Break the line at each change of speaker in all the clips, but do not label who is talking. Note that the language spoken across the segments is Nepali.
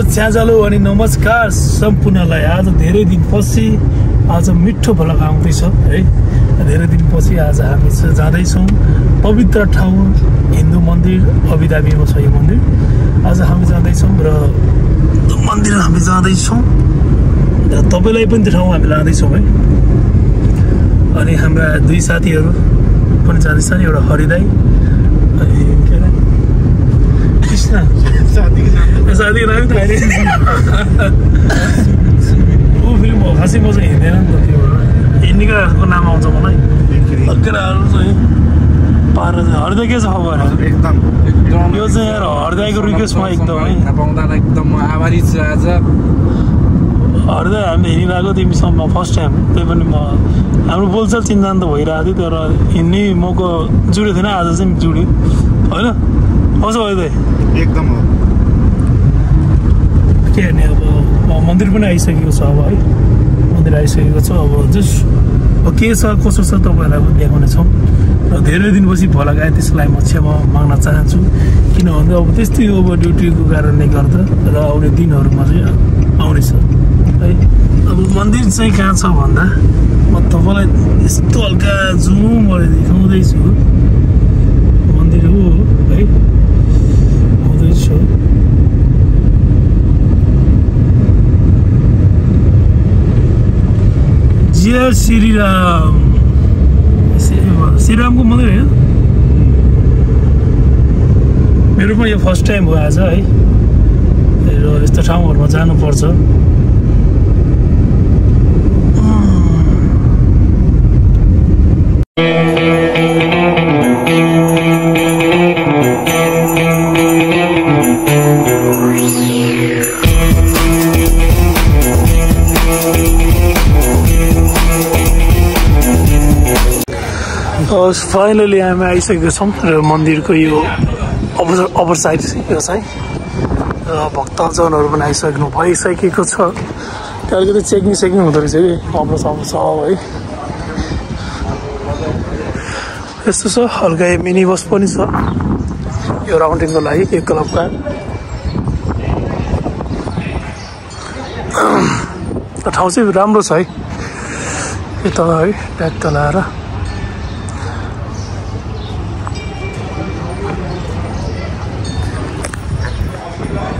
च्याजलो अनि नमस्कार सम्पूर्णलाई। आज धेरै दिनपछि आज मिठो भ्लग आउँदैछ है। धेरै दिनपछि आज हामी जाँदैछौँ पवित्र ठाउँ हिन्दू मन्दिर अबुधाबीमा छ यो मन्दिर। आज हामी जाँदैछौँ र मन्दिर हामी जाँदैछौँ र तपाईँलाई पनि त्यो ठाउँ हामी लाँदैछौँ है। अनि हाम्रा दुई साथीहरू पनि जाँदैछन्, एउटा हरिदाई अनि के अरे कृष्ण साथी नाम त अहिले ऊ फेरि म खासै म चाहिँ हिँड्दैन नि त, त्यो हिँड्नेको नाम आउँछ मलाई अग्राहरू चाहिँ पार। हरिदाई के छ खबर?
एकदम
यो चाहिँ यार हरिदाईको रिक्वेस्टमा एकदम है
पाउँदा एकदम म आभारी छु। आज
हरिदाई हामीले हिँडिरहेको तिमीसँग फर्स्ट टाइम, त्यही पनि म हाम्रो बोलचाल चिन्जान त भइरहेको थियो, तर हिँड्ने मौका जुडेको थिएन। आज चाहिँ जुड्यो होइन? कसो हरिदाई?
एकदम हो।
के हेर्ने अब मन्दिर पनि आइसकेको छ अब है, मन्दिर आइसकेको छ। अब जस्ट के छ कसो छ तपाईँहरूलाई पनि देखाउने छौँ। र धेरै दिनपछि भ्लग आयो, त्यसलाई म क्षमा माग्न चाहन्छु, किनभने अब त्यस्तै अब ड्युटीको कारणले गर्दा र आउने दिनहरूमा चाहिँ आउनेछ है। अब मन्दिर चाहिँ कहाँ छ भन्दा म तपाईँलाई यस्तो हल्का जुम गरेर देखाउँदैछु। मन्दिर हो है, आउँदैछु। जय श्रीराम। श्रीरामको मन्दिर होइन? मेरो पनि यो फर्स्ट टाइम हो आज है, र यस्तो ठाउँहरूमा जानुपर्छ। फाइनली हामी आइसकेको छौँ र मन्दिरको यो अपर साइड यो चाहिँ भक्तजनहरू पनि भइसकेको छ। अलिकति चेकिङ हुँदो रहेछ कि अब छ है। यस्तो छ हल्का मिनी बस पनि छ यो राउन्डिङको लागि, एक क्लबका। ठाउँ चाहिँ राम्रो छ है, यता है ट्याक्क लाएर।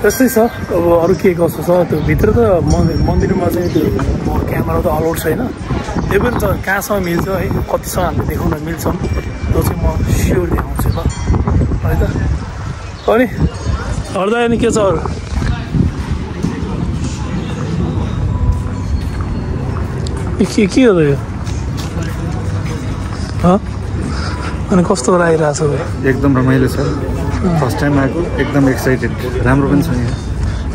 त्यस्तै छ। अब अरू के कसो छ त्यो भित्र त मन्दिरमा चाहिँ त्यो क्यामेरा त अलाउड छैन, त्यही पनि त कहाँसम्म मिल्छ है, कतिसम्म हामीले देखाउन मिल्छ त्यो चाहिँ म स्योर देखाउँछु ल है त। अनि हरिदाई अनि के छ अरू? के हो त यो? अनि कस्तो लागिरहेको छ?
एकदम रमाइलो छ, फर्स्ट टाइम आएको, एकदम एक्साइटेड। राम्रो पनि छ यहाँ।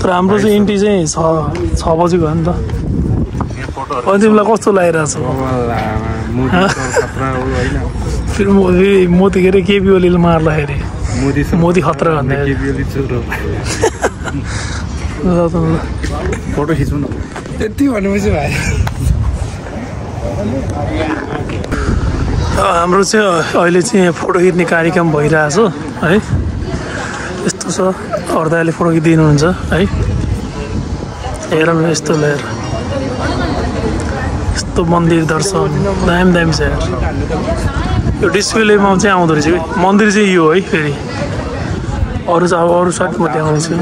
तर हाम्रो चाहिँ इन्ट्री चाहिँ 6 बजेको हो नि त। अनि तिमीलाई कस्तो लागिरहेछ? फेरि मोदी के अरे केपी ओलीले मार्दाखेरि मोदी खतरा भन्दा
फोटो खिच्नु न
यति भनेपछि भाइ। हाम्रो चाहिँ अहिले चाहिँ फोटो खिच्ने कार्यक्रम भइरहेछ है। यस्तो छ, हरिदाईले फोटो खिचिदिनुहुन्छ है। हेर न यस्तो लिएर यस्तो मन्दिर दर्शन दामी छ यार। यो डिस्प्लेमा चाहिँ आउँदो रहेछ कि मन्दिर चाहिँ यो है। फेरि अरू चाहिँ अब अरू सर्ट म देखाउँदैछु।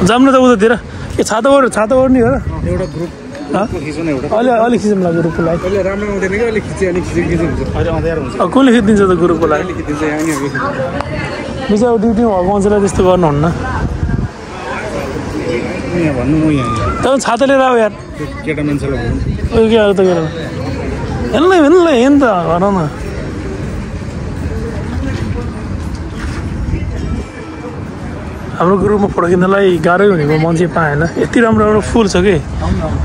जाऊँ न त उतातिर। ए छाता ओर्ने हो र
एउटा ग्रुप खिच्नु एउटा
अलि खिचौँ ल ग्रुपको लागि।
अहिले राम्रो आउँदैन कि अहिले खिच्यो अनि खिच्यो हुन्छ अहिले अँध्यारो हुन्छ।
कसले खिचिदिन्छ त ग्रुपको लागि?
खिचिदिन्छ यहाँ नि
बुझ्यो अब ड्युटीमा भएको मान्छेलाई त्यस्तो गर्नुहुन्न।
यहाँ भन्नु म यहाँ
तर छाता लिएर आऊ यार,
केटा मान्छेलाई भन्नु
उयो के अरू त के हेर्नु हेर्नु त भन न। हाम्रो ग्रुपमा फोटो खिच्नलाई गाह्रै हुने भयो, मान्छे पाएन। यति राम्रो फुल छ कि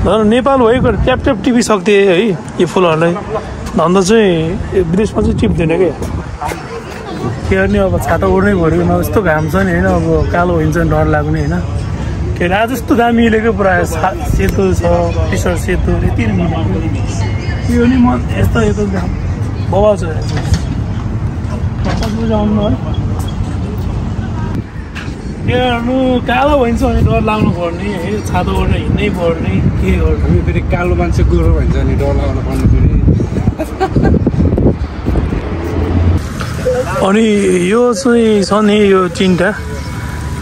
धन नेपाल भएको ट्याप टिपिसक्थे है यो फुलहरूलाई। धन्दा चाहिँ विदेशमा चाहिँ टिप्दैन क्या। के गर्ने अब छाता ओर्नै पऱ्यो न, यस्तो घाम छ नि होइन। अब कालो हुन्छ नि डर लाग्ने होइन। के अरे आज यस्तो दामी मिलेको प्रायः सेतो छ, टी सर्ट सेतो यति नै मिलेको। यो नि म यस्तो बवाल छ। बजे आउनु है हेर्नु कालो भइन्छ भने डर लाग्नु पर्ने है छातो गरेर हिँड्नै पर्ने के गर्नु
फेरि कालो मान्छे गोरो भन्छ नि डर लगाउनु पर्ने फेरि
अनि यो चाहिँ छ नि यो चिन्टा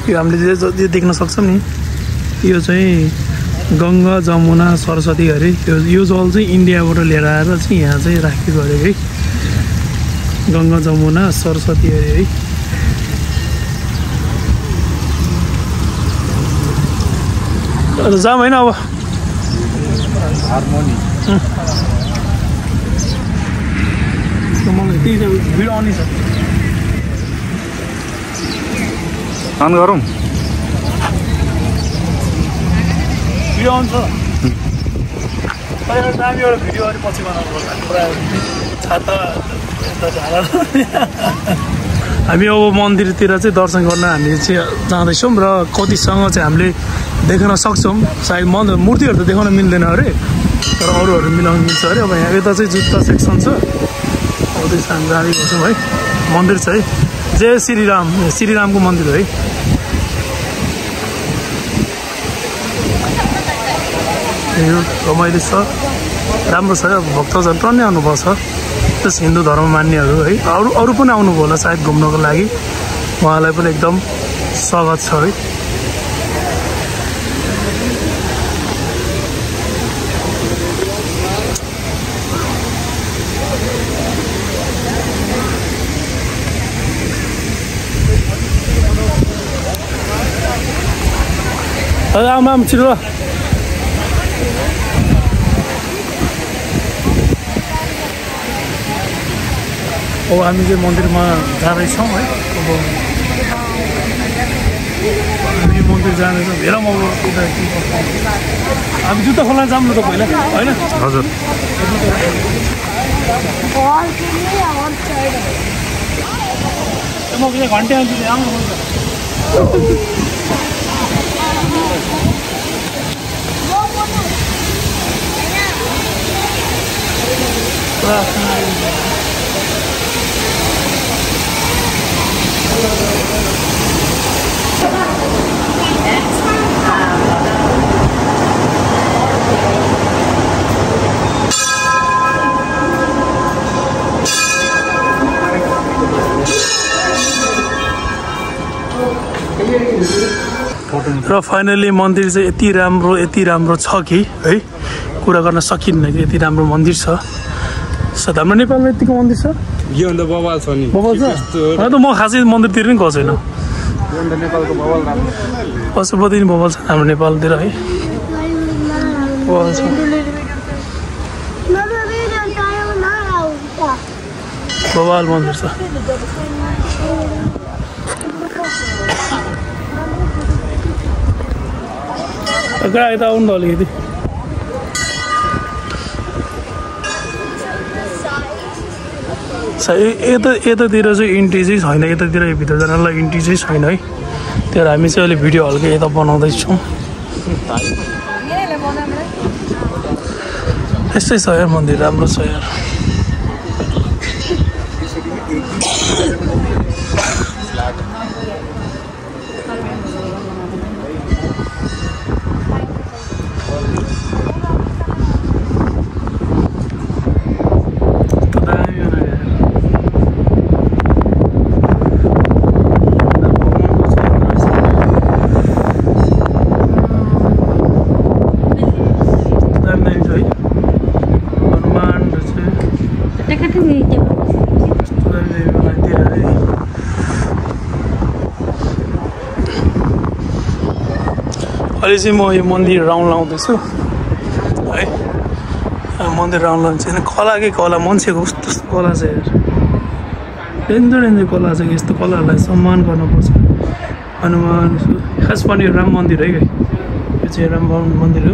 यो हामीले जे देख्न सक्छौँ नि यो चाहिँ गङ्गा जमुना सरस्वती अरे यो जल चाहिँ इन्डियाबाट लिएर आएर चाहिँ यहाँ चाहिँ राखेको अरे है गङ्गा जमुना सरस्वती अरे है जाम होइन अब मलाई त्यही भिडियो आउने छ
अन गरौँ
भिडियो आउँछ दामी एउटा भिडियो अलिक पछि बनाउनु पर्छ पुरा छाता हामी अब मन्दिरतिर चाहिँ दर्शन गर्न हामी चाहिँ जाँदैछौँ र कतिसँग चाहिँ हामीले देख्न सक्छौँ सायद मूर्तिहरू त देखाउन मिल्दैन अरे तर अरूहरू मिलाउनु मिल्छ अरे अब यहाँ यता चाहिँ जुत्ता सेक्सन छ अब त्यसमा हामी जाँदै गर्छौँ है मन्दिर छ है जय श्रीरामको मन्दिर हो है रमाइलो छ राम्रो छ अब भक्तजन टन्नै आउनुपर्छ प्लस हिन्दू धर्म मान्नेहरू है अरू पनि आउनुभयो होला सायद घुम्नको लागि उहाँलाई पनि एकदम स्वागत छ है आमा छिटो अब हामी चाहिँ मन्दिरमा जाँदैछौँ है अब हामी मन्दिर जाँदैछौँ हेरौँ अब हामी जुत्ता खोल्न जाऊँ न त पहिला होइन
हजुर
म घन्टे आउँछु आउनुपर्छ र फाइनली मन्दिर चाहिँ यति राम्रो छ कि है कुरा गर्न सकिन्न कि यति राम्रो मन्दिर छ हाम्रो नेपालमा यतिको मन्दिर छ
योभन्दा बवाल छ नि
बवाल छ होइन त म खासै मन्दिरतिर नि गएको छैन
नेपालको बवाल राम्रो
पशुपति नि बवाल छ हाम्रो नेपालतिर है बवाल छ बवाल मन्दिर छ यता आउनु त अलिकति यतातिर चाहिँ इन्ट्री चाहिँ छैन यतातिर भित्र जानलाई इन्ट्री चाहिँ छैन है त्यही हामी चाहिँ अहिले भिडियो हल्का यता बनाउँदैछौँ यस्तै छ यार मन्दिर राम्रो छ यार अहिले चाहिँ म यो मन्दिर राउन्ड लाउँदैछु है मन्दिर राउन्ड लाउनु छैन कलाकै कला मान्छेको कस्तो कला छ यार डेन्जर कला छ यस्तो कलाहरूलाई सम्मान गर्नुपर्छ हनुमान खास पनि यो राम मन्दिर है यो चाहिँ राम मन्दिर हो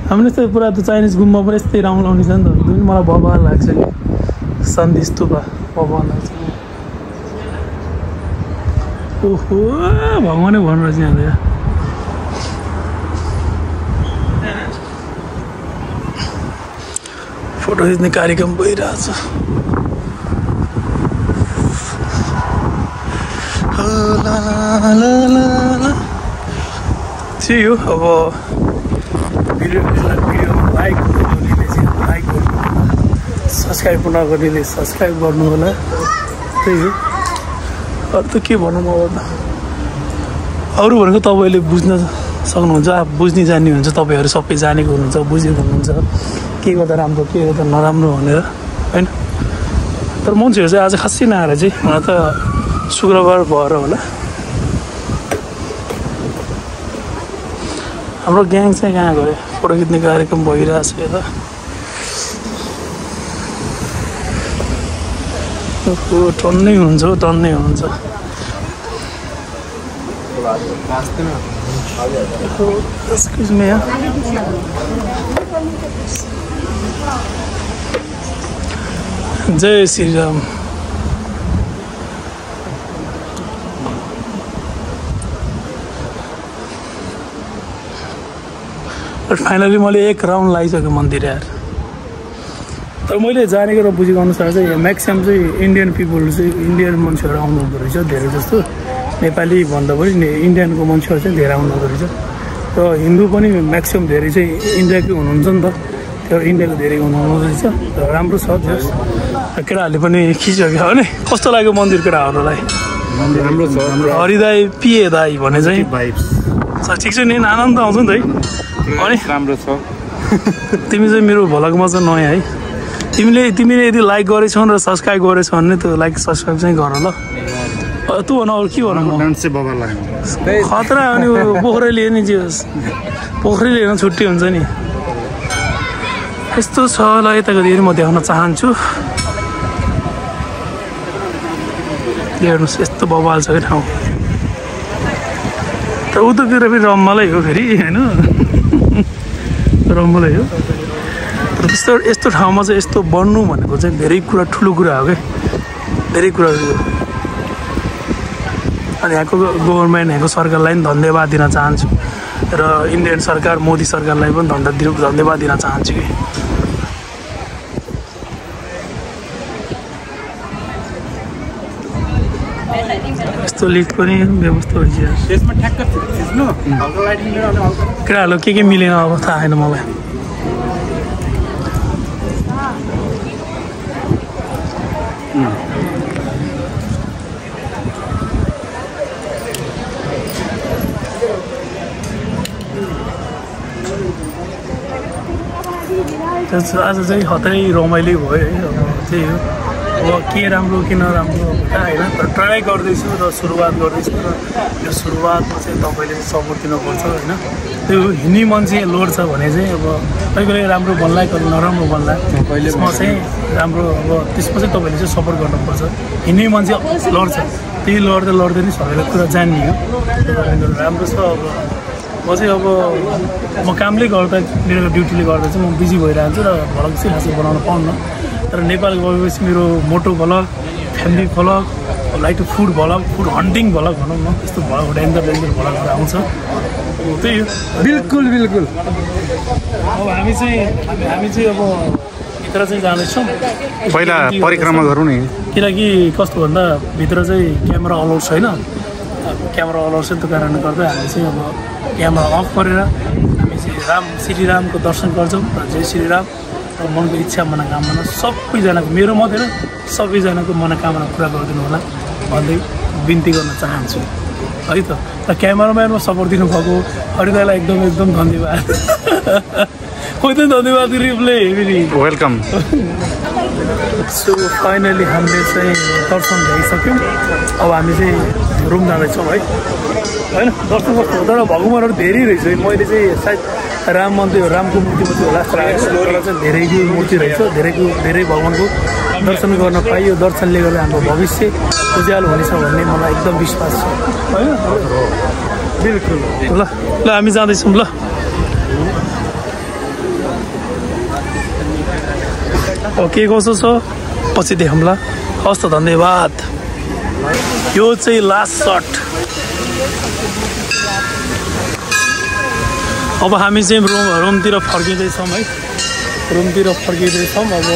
हामीले त पुरा त चाइनिज गुम्बा पनि यस्तै राउन्ड लाउने छ नि त जुन मलाई भगवान लाग्छ कि शान्ति स्तूपा भगवान लाग्छ ओहो भगवानै भन्नु रहेछ यहाँ फोटो खिच्ने कार्यक्रम भइरहेछ त्यही हो अब भिडियोमा लाइक गर्नेले चाहिँ लाइक गर्नु सब्सक्राइब नगर्नेले सब्सक्राइब गर्नु होला त्यही हो अरू त के भनौँ अब अरू भनेको तपाईँले बुझ्न सक्नुहुन्छ बुझ्ने जान्ने हुन्छ तपाईँहरू सबै जानेको हुनुहुन्छ बुझेको हुनुहुन्छ के गर्दा राम्रो के गर्दा नराम्रो भनेर होइन तर मान्छेहरू चाहिँ आज खासै नआएर चाहिँ मलाई त शुक्रबार भएर होला हाम्रो ग्याङ चाहिँ कहाँ गयो फोटो खिच्ने कार्यक्रम भइरहेछ यता टन्नै हुन्छ टन्नै हुन्छ एक्सक्युज मी जय श्री राम फाइनली मैले एक राउन्ड लगाइसकेँ मन्दिर यार तर मैले जानेको र बुझेको अनुसार चाहिँ म्याक्सिमम् चाहिँ इन्डियन पिपल चाहिँ इन्डियन मान्छेहरू आउनु हुँदो रहेछ धेरै जस्तो नेपाली भन्दा पनि इन्डियनको मान्छेहरू चाहिँ धेरै आउनु हुँदो रहेछ र हिन्दू पनि म्याक्सिमम् धेरै चाहिँ इन्डियाकै हुनुहुन्छ नि त त्यो इन्डियाको धेरै हुनुहुँदो रहेछ र राम्रो छ त्यो केटाहरूले पनि खिच्यो हो नि कस्तो लाग्यो मन्दिर केटाहरूलाई
राम्रो छ
हरिदाई पिए दाई भने चाहिँ ठिक छ नि आनन्द आउँछ नि त है अनि
राम्रो छ
तिमी चाहिँ मेरो भ्लगमा चाहिँ नयाँ है तिमीले यदि लाइक गरेछौ र सब्सक्राइब गरेछौ भने त लाइक सब्सक्राइब चाहिँ गर ल तँ भन अरू के भनौँ खतरा हो नि पोखरेली नि जे होस् पोखरेली हेर्न छुट्टी हुन्छ नि यस्तो छ ल यताको धेरै म देखाउन चाहन्छु हेर्नुहोस् यस्तो बवाल छ कि ठाउँ तर उतातिर पनि रमाइलो हो फेरि होइन रमाइलो हो तर यस्तो ठाउँमा चाहिँ यस्तो बन्नु भनेको चाहिँ धेरै कुरा ठुलो कुरा हो क्या धेरै कुरा अनि यहाँको गभर्मेन्ट यहाँको सरकारलाई पनि धन्यवाद दिन चाहन्छु र इन्डियन सरकार मोदी सरकारलाई पनि धन्यवाद दिन चाहन्छु कि यस्तो लिफ्ट पनि व्यवस्था हुन्छ
त्यसमा ठ्याक्क खिच्नु हल्का लाइटिङ
केटाहरू के मिलेन अब थाहा छैन मलाई आज चाहिँ खतरै रमाइलो भयो है त्यही हो अब के राम्रो के नराम्रो होइन तर ट्राई गर्दैछु र सुरुवात गर्दैछु र यो सुरुवातमा चाहिँ तपाईँले सपोर्ट दिनुपर्छ होइन त्यो हिँड्ने मान्छे लोड छ भने चाहिँ अब कहिले कहिले राम्रो बन्ला कहिले नराम्रो बन्ला त्यसमा चाहिँ राम्रो अब त्यसमा चाहिँ तपाईँले चाहिँ सपोर्ट गर्नुपर्छ हिँड्ने मान्छे लड्छ त्यही लड्दै नै सबैलाई कुरा जान्ने हो राम्रो छ अब म चाहिँ अब म कामले गर्दा मेरो ड्युटीले गर्दा चाहिँ म बिजी भइरहन्छु र भ्लग चाहिँ खासै बनाउन पाउन्न तर नेपाल गएपछि मेरो मोटो vlog family vlog like food vlog food hunting vlog भनौँ न त्यस्तो भ्लग डेन्जर भ्लगहरू आउँछ त्यही हो
बिल्कुल बिल्कुल
अब हामी चाहिँ अब भित्र चाहिँ जाँदैछौँ
पहिला परिक्रमा गरौँ न
किनकि कस्तो भन्दा भित्र चाहिँ क्यामेरा अलाउड छैन क्यामेरा अलाउड छैन त्यो कारणले गर्दा हामी चाहिँ अब क्यामेरा अफ गरेर हामी चाहिँ श्रीरामको दर्शन गर्छौँ र जय श्रीराम र मनको इच्छा मनोकामना सबैजनाको मेरो मात्रै सबैजनाको मनोकामना पुरा गरिदिनु होला भन्दै बिन्ती गर्न चाहन्छु है त क्यामेराम्यानमा सपोर्ट दिनुभएको हरिदाईलाई एकदम धन्यवाद खोइ त धन्यवाद रिप्ले
वेलकम
सो फाइनली हामीले चाहिँ दर्शन भइसक्यौँ अब हामी चाहिँ रुम जाँदैछौँ है होइन दर्शन गर्छु तर भगवान्हरू धेरै रहेछ है मैले चाहिँ सायद राम मन्दिर रामको मूर्ति मात्रै होला चाहिँ धेरैको मूर्ति रहेछ धेरै भगवान्को दर्शन गर्न पाइयो दर्शनले गर्दा हाम्रो भविष्य उज्यालो हुनेछ भन्ने मलाई एकदम विश्वास छ होइन बिल्कुल ल हामी जाँदैछौँ ल के कसो छ पछि देखौँला हस् त धन्यवाद यो चाहिँ लास्ट सट। अब हामी चाहिँ रुमतिर फर्किँदैछौँ है, रुमतिर फर्किँदैछौँ। अब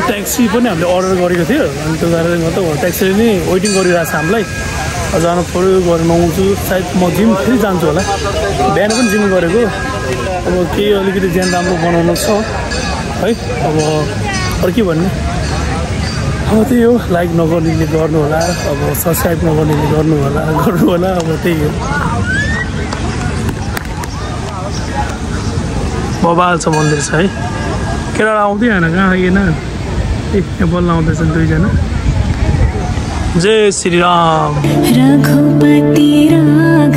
ट्याक्सी पनि हामीले अर्डर गरेको थियो, अनि त्यो कारणले गर्दा ट्याक्सीले नै वेटिङ गरिरहेको छ हामीलाई। जानु पऱ्यो, गरेर आउँछु। सायद म जिम फेरि जान्छु होला, बिहान पनि जिम गरेको। अब केही अलिकति ज्यान राम्रो बनाउनु छ है। अब अरू के भन्ने, अब त्यही हो, लाइक नगर्नेले गर्नु होला, अब सब्सक्राइब नगर्नेले गर्नु होला। अब त्यही हो। बबाल छ मन्दिर छ है। केटा आउँदै होइन, कहाँ आइएन। यहाँ बल्ल आउँदैछन् दुईजना। जय श्री राम। रघुपति राघव